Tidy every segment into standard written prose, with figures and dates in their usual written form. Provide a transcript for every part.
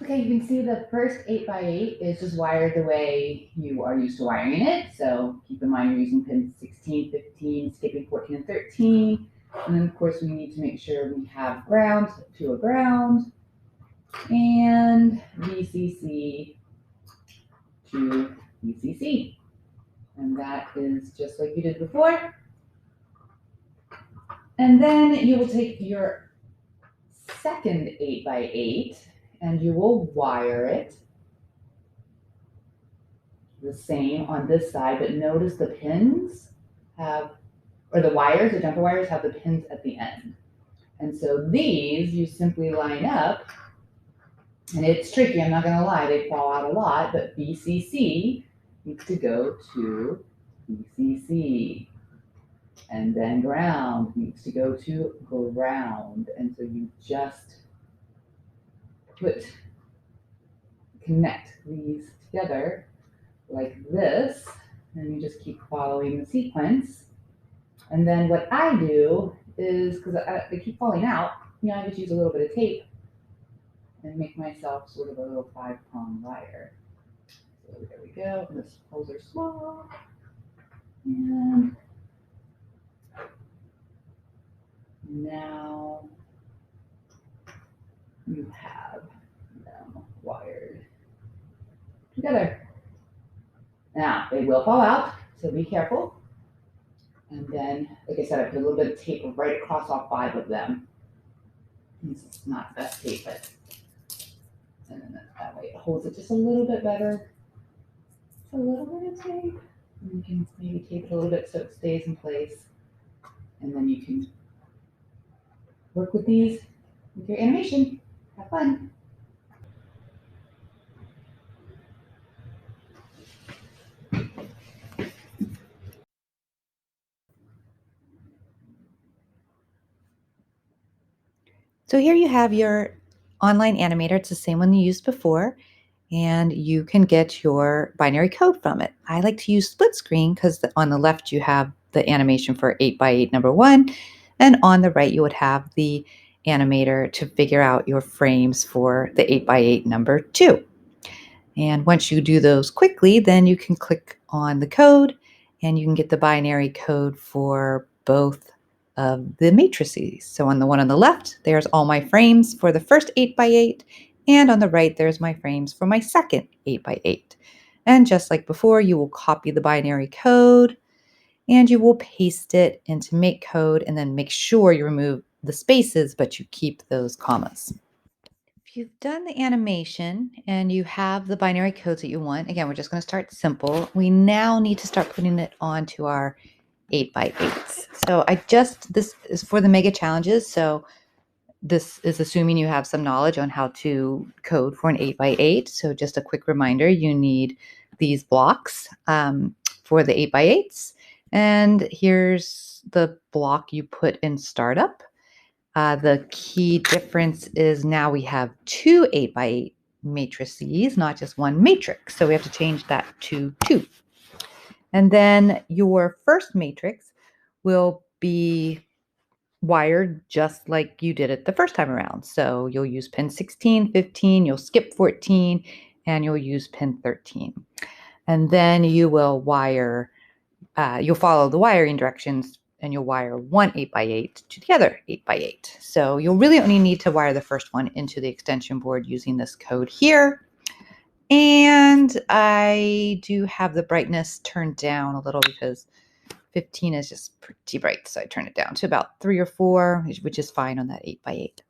Okay, you can see the first 8x8 is just wired the way you are used to wiring it. So keep in mind you're using pins 16, 15, skipping 14 and 13. And then of course we need to make sure we have ground to a ground and VCC to VCC. And that is just like you did before. And then you will take your second 8x8 and you will wire it the same on this side, but notice the pins have, or the wires, the jumper wires have the pins at the end. And so these you simply line up, and it's tricky, I'm not gonna lie, they fall out a lot, but VCC needs to go to VCC. And then ground needs to go to ground. And so you just connect these together like this, and you just keep following the sequence. And then what I do is, because they keep falling out, I just use a little bit of tape and make myself sort of a little 5-prong wire. So there we go. And the holes are small. And now you have them wired together. Now, they will fall out, so be careful. And then, like I said, I put a little bit of tape right across all 5 of them. It's not the best tape, but and then that way it holds it just a little bit better. Just a little bit of tape. And you can maybe tape it a little bit so it stays in place. And then you can work with these with your animation. Have fun. So here you have your online animator. It's the same one you used before, and you can get your binary code from it. I like to use split screen because on the left you have the animation for 8x8 number 1, and on the right you would have the animator to figure out your frames for the 8x8 number 2. And once you do those quickly, then you can click on the code and you can get the binary code for both of the matrices. So on the one on the left, there's all my frames for the first 8x8, and on the right, there's my frames for my second 8x8. And just like before, you will copy the binary code and you will paste it into MakeCode, and then make sure you remove the spaces, but you keep those commas. If you've done the animation and you have the binary codes that you want, again, we're just going to start simple. We now need to start putting it onto our 8x8s. So this is for the mega challenges. So this is assuming you have some knowledge on how to code for an 8x8. So just a quick reminder, you need these blocks for the 8x8s. And here's the block you put in startup. The key difference is now we have 2 8x8 matrices, not just one matrix. So we have to change that to 2. And then your first matrix will be wired just like you did it the first time around. So you'll use pin 16, 15, you'll skip 14, and you'll use pin 13. And then you will wire, you'll follow the wiring directions, and you'll wire one 8x8 to the other 8x8. So you'll really only need to wire the first one into the extension board using this code here. And I do have the brightness turned down a little because 15 is just pretty bright. So I turn it down to about 3 or 4, which is fine on that 8x8.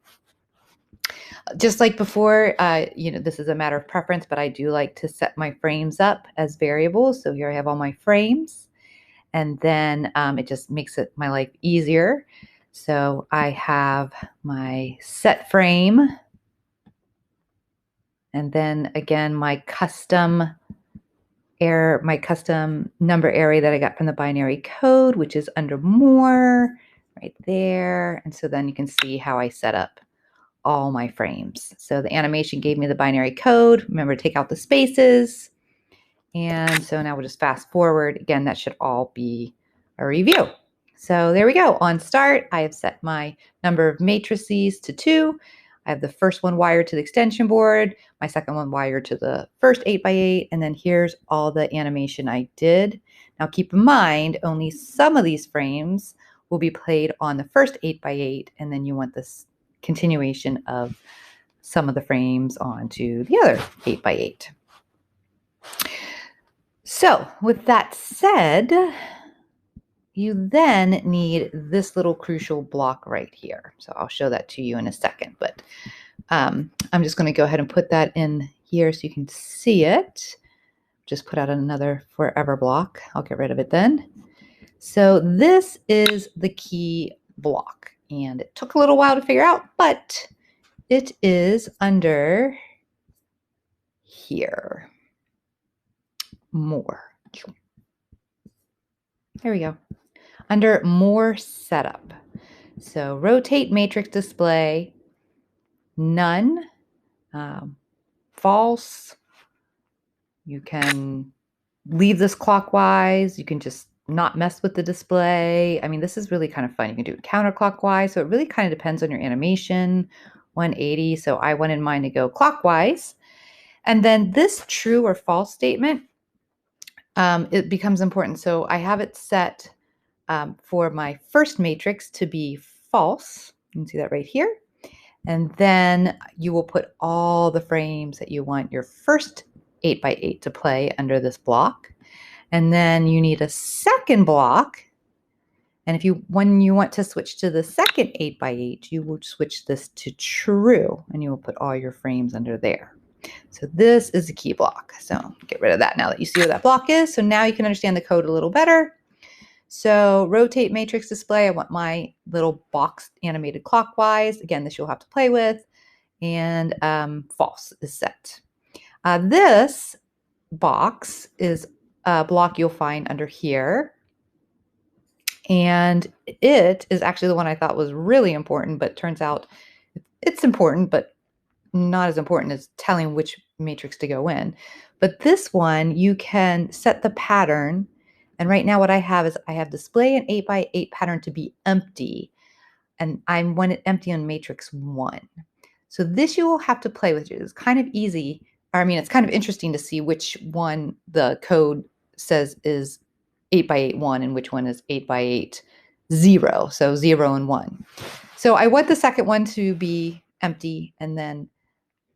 Just like before, this is a matter of preference, but I do like to set my frames up as variables. So here I have all my frames. And then it just makes my life easier. So I have my set frame. And then again, my custom number array that I got from the binary code, which is under more right there. And so then you can see how I set up all my frames. So the animation gave me the binary code. Remember to take out the spaces. And so now we'll just fast forward. Again, that should all be a review. So there we go. On start, I have set my number of matrices to 2. I have the first one wired to the extension board, my second one wired to the first 8x8, and then here's all the animation I did. Now keep in mind, only some of these frames will be played on the first 8x8, and then you want this continuation of some of the frames onto the other 8x8. So with that said, you then need this little crucial block right here. So I'll show that to you in a second, but I'm just going to go ahead and put that in here so you can see it. Just put out another forever block. I'll get rid of it then. So this is the key block, and it took a little while to figure out, but it is under here. More. There we go. Under more setup. So rotate matrix display, none, false. You can leave this clockwise. You can just not mess with the display. I mean, this is really kind of fun. You can do it counterclockwise. So it really kind of depends on your animation. 180. So I wanted mine to go clockwise. And then this true or false statement, it becomes important. So I have it set for my first matrix to be false. You can see that right here. And then you will put all the frames that you want your first 8x8 to play under this block. And then you need a second block. And when you want to switch to the second 8x8, you will switch this to true, and you will put all your frames under there. So this is a key block. So get rid of that now that you see what that block is. So now you can understand the code a little better. So rotate matrix display, I want my little box animated clockwise. Again, this you'll have to play with. And false is set. This box is a block you'll find under here. And it is actually the one I thought was really important, but turns out it's important, but not as important as telling which matrix to go in. But this one, you can set the pattern. And right now what I have is I have display an 8x8 pattern to be empty. And I want it empty on matrix 1. So this you will have to play with. It's kind of easy. I mean, it's kind of interesting to see which one the code says is 8x8 1 and which one is 8x8 0. So 0 and 1. So I want the second one to be empty. And then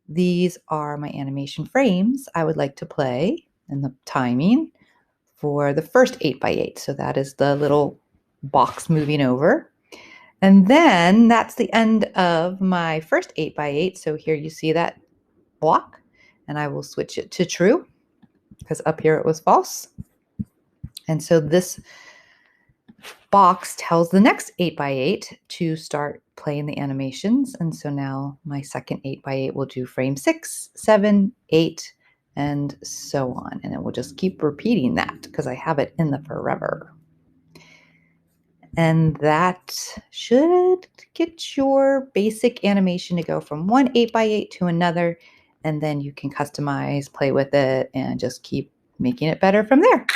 these are my animation frames I would like to play and the timing for the first 8x8. So that is the little box moving over. And then that's the end of my first 8x8. So here you see that block, and I will switch it to true because up here it was false. And so this box tells the next 8x8 to start playing the animations. And so now my second 8x8 will do frame 6, 7, 8, and so on. And it will just keep repeating that because I have it in the forever. And that should get your basic animation to go from one 8x8 to another. And then you can customize, play with it, and just keep making it better from there.